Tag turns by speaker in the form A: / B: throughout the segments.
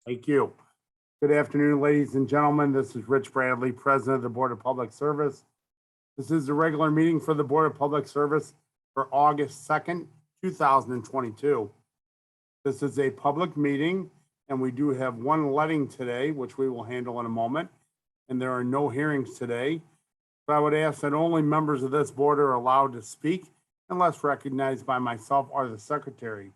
A: Thank you. Good afternoon, ladies and gentlemen. This is Rich Bradley, President of the Board of Public Service. This is the regular meeting for the Board of Public Service for August 2nd, 2022. This is a public meeting, and we do have one letting today, which we will handle in a moment, and there are no hearings today. But I would ask that only members of this board are allowed to speak unless recognized by myself or the secretary.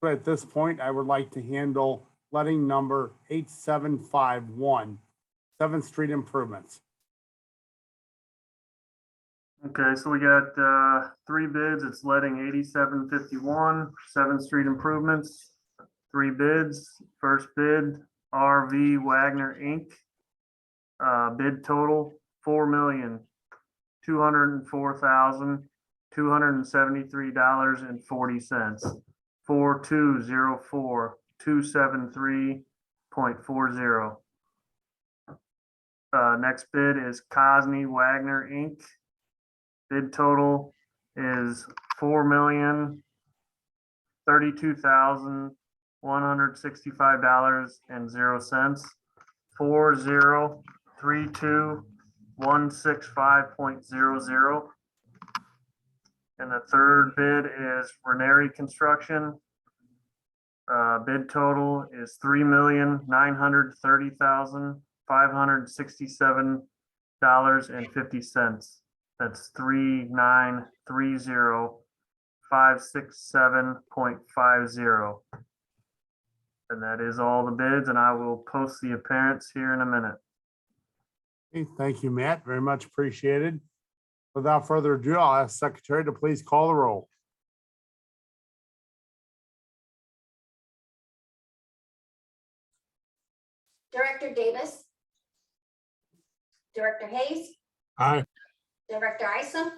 A: But at this point, I would like to handle letting number 8751, 7th Street Improvements.
B: Okay, so we got 3 bids. It's letting 8751 7th Street Improvements. 3 bids. First bid, RV Wagner Inc. Bid total $4,204,273.40. 4204273.40. Next bid is Cosney Wagner Inc. Bid total is $4,032,165.00. 4032165.00. And the third bid is Reneri Construction. Bid total is $3,930,567.50. That's 3,930,567.50. And that is all the bids, and I will post the appearance here in a minute.
A: Okay, thank you, Matt. Very much appreciated. Without further ado, I'll ask Secretary to please call the roll.
C: Director Davis. Director Hayes.
A: Aye.
C: Director Isom.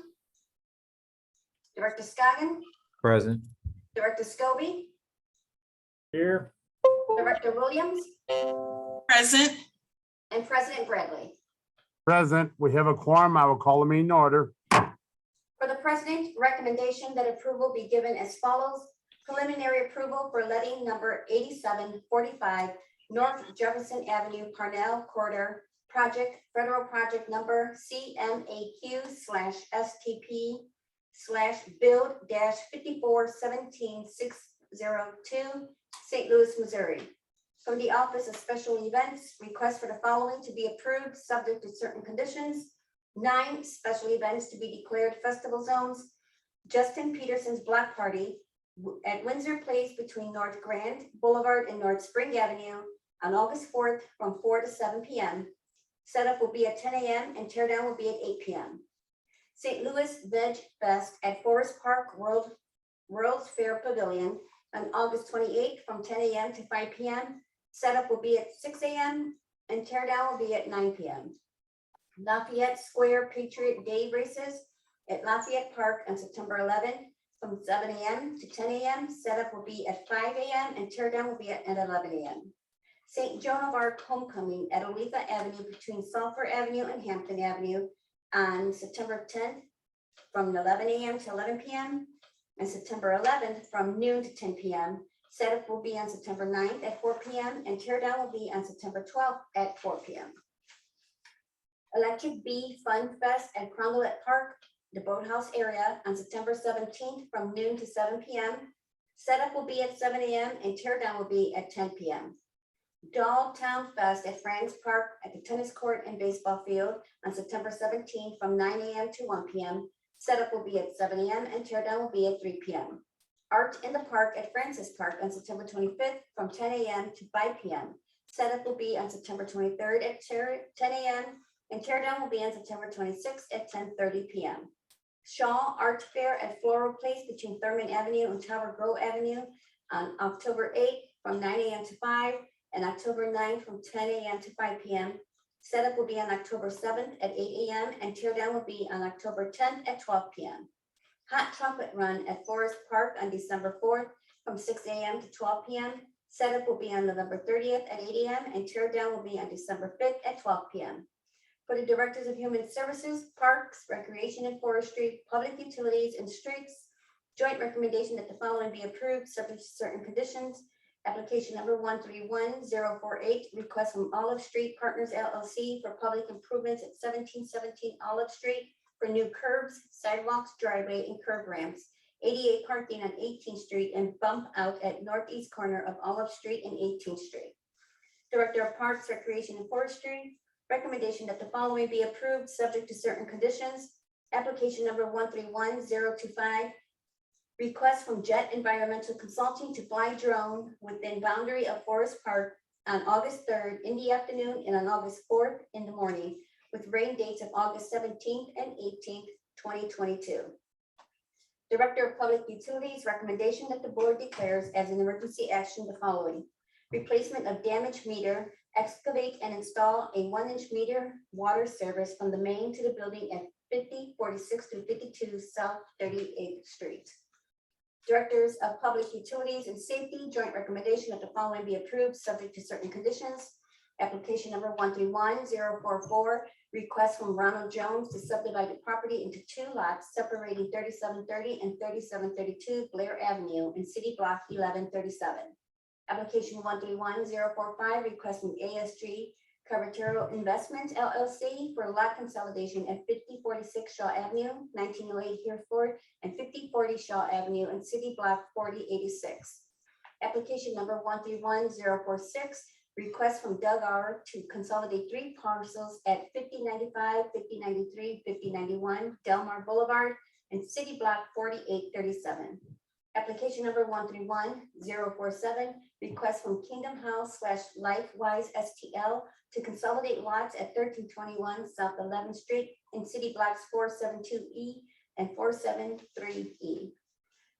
C: Director Scoggin.
D: Present.
C: Director Scobie.
A: Here.
C: Director Williams.
E: Present.
C: And President Bradley.
A: Present. We have a quorum. I will call the meeting in order.
C: For the President, recommendation that approval be given as follows. Preliminary approval for letting number 8745 North Jefferson Avenue, Parnell Corridor Project, Federal Project Number CMAQ/STP/build-5417602, St. Louis, Missouri. From the Office of Special Events, request for the following to be approved, subject to certain conditions. 9 special events to be declared festival zones. Justin Peterson's Block Party at Windsor Place between North Grand Boulevard and North Spring Avenue on August 4th from 4 to 7 p.m. Setup will be at 10 a.m. and teardown will be at 8 p.m. St. Louis Veg Fest at Forest Park World's Fair Pavilion on August 28th from 10 a.m. to 5 p.m. Setup will be at 6 a.m. and teardown will be at 9 p.m. Lafayette Square Patriot Day races at Lafayette Park on September 11th from 7 a.m. to 10 a.m. Setup will be at 5 a.m. and teardown will be at 11 a.m. St. Joan of Arc Homecoming at Olathe Avenue between Sulphur Avenue and Hampton Avenue on September 10th from 11 a.m. to 11 p.m. and September 11th from noon to 10 p.m. Setup will be on September 9th at 4 p.m. and teardown will be on September 12th at 4 p.m. Electric Bee Fun Fest at Crondelet Park, the Boathouse area on September 17th from noon to 7 p.m. Setup will be at 7 a.m. and teardown will be at 10 p.m. Dogtown Fest at Franks Park at the tennis court and baseball field on September 17th from 9 a.m. to 1 p.m. Setup will be at 7 a.m. and teardown will be at 3 p.m. Art in the Park at Francis Park on September 25th from 10 a.m. to 5 p.m. Setup will be on September 23rd at 10 a.m. and teardown will be on September 26th at 10:30 p.m. Shaw Art Fair at Floral Place between Thurman Avenue and Tower Grove Avenue on October 8th from 9 a.m. to 5 and October 9th from 10 a.m. to 5 p.m. Setup will be on October 7th at 8 a.m. and teardown will be on October 10th at 12 p.m. Hot Chocolate Run at Forest Park on December 4th from 6 a.m. to 12 p.m. Setup will be on November 30th at 8 a.m. and teardown will be on December 5th at 12 p.m. For the Directors of Human Services, Parks, Recreation and Forestry, Public Utilities and Streets, joint recommendation that the following be approved, subject to certain conditions. Application number 131048, request from Olive Street Partners LLC for public improvements at 1717 Olive Street for new curbs, sidewalks, driveway, and curb ramps, ADA parking on 18th Street, and bump out at northeast corner of Olive Street and 18th Street. Director of Parks, Recreation, and Forestry, recommendation that the following be approved, subject to certain conditions. Application number 131025, request from Jet Environmental Consulting to fly drone within boundary of Forest Park on August 3rd in the afternoon and on August 4th in the morning, with rain dates of August 17th and 18th, 2022. Director of Public Utilities, recommendation that the board declares as an emergency action the following: replacement of damaged meter, excavate and install a 1-inch meter water service from the main to the building at 5046 through 52 South 38th Street. Directors of Public Utilities and Safety, joint recommendation that the following be approved, subject to certain conditions. Application number 131044, request from Ronald Jones to subdivide the property into 2 lots separating 3730 and 3732 Blair Avenue in City Block 1137. Application 131045, request from ASG Carretero Investments LLC for lot consolidation at 5046 Shaw Avenue, 1908 Hereford, and 5040 Shaw Avenue in City Block 4086. Application number 131046, request from Doug R. to consolidate 3 parcels at 5095, 5093, 5091 Delmar Boulevard and City Block 4837. Application number 131047, request from Kingdom House / LifeWise STL to consolidate lots at 1321 South 11th Street in City Blocks 472E and 473E.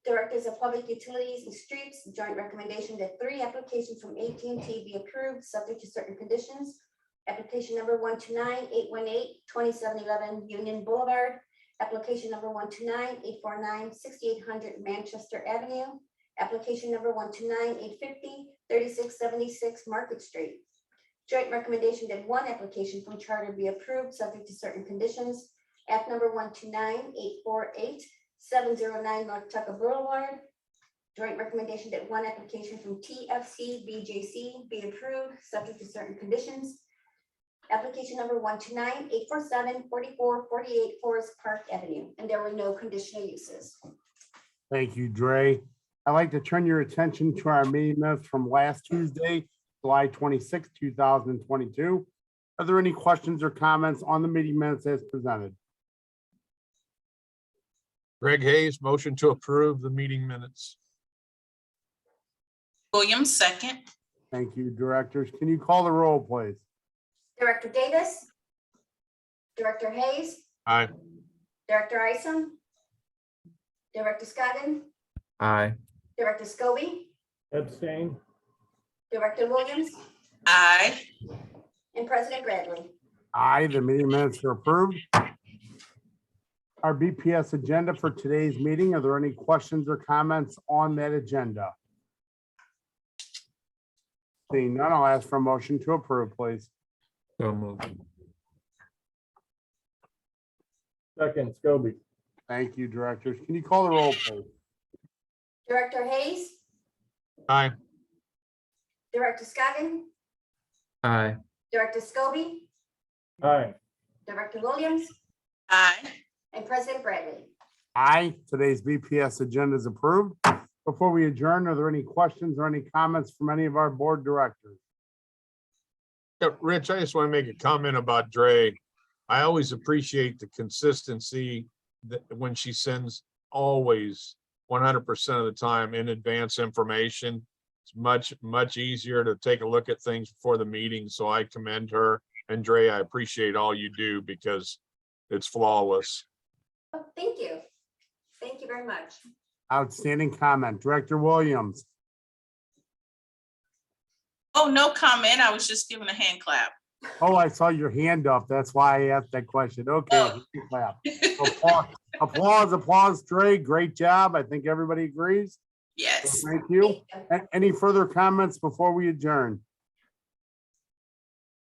C: Directors of Public Utilities and Streets, joint recommendation that 3 applications from AT&T be approved, subject to certain conditions. Application number 129818, 2711 Union Boulevard. Application number 129849, 6800 Manchester Avenue. Application number 129850, 3676 Market Street. Joint recommendation that 1 application from Charter be approved, subject to certain conditions. Act number 129848, 709 North Tucker Boulevard. Joint recommendation that 1 application from TFC BJC be approved, subject to certain conditions. Application number 129847, 4448 Forest Park Avenue, and there were no conditional uses.
A: Thank you, Dre. I'd like to turn your attention to our meeting minutes from last Tuesday, July 26, 2022. Are there any questions or comments on the meeting minutes as presented?
D: Greg Hayes, motion to approve the meeting minutes.
E: Williams, second.
A: Thank you, directors. Can you call the roll, please?
C: Director Davis, Director Hayes,
D: Aye.
C: Director Isom, Director Scotton,
F: Aye.
C: Director Scobie,
G: Abstain.
C: Director Williams,
E: Aye.
C: and President Bradley.
A: Aye, the meeting minutes are approved. Our BPS agenda for today's meeting, are there any questions or comments on that agenda? Seeing none, I'll ask for a motion to approve, please.
F: So moved.
G: Second, Scobie.
A: Thank you, directors. Can you call the roll, please?
C: Director Hayes,
D: Aye.
C: Director Scotton,
F: Aye.
C: Director Scobie,
G: Aye.
C: Director Williams,
E: Aye.
C: and President Bradley.
A: Aye, today's BPS agenda is approved. Before we adjourn, are there any questions or any comments from any of our board directors?
D: Yeah, Rich, I just want to make a comment about Dre. I always appreciate the consistency that when she sends always 100% of the time in advance information. It's much easier to take a look at things before the meeting. So I commend her. And Dre, I appreciate all you do because it's flawless.
C: Oh, thank you. Thank you very much.
A: Outstanding comment. Director Williams.
E: Oh, no comment. I was just giving a hand clap.
A: Oh, I saw your hand up. That's why I asked that question. Okay.
E: Oh.
A: Clap. Applause, Dre. Great job. I think everybody agrees.
E: Yes.
A: Thank you. Any further comments before we adjourn?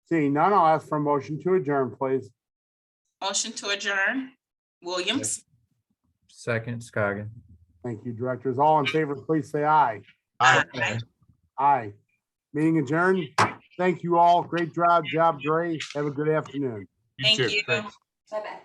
A: Seeing none, I'll ask for a motion to adjourn, please.
E: Motion to adjourn. Williams.
F: Second, Scoggin.
A: Thank you, directors. All in favor, please say aye.
D: Aye.
E: Aye.
A: Aye. Meeting adjourned. Thank you all. Great job, Dre. Have a good afternoon.
E: Thank
D: too.
E: you.
D: Thanks.
C: Bye-bye.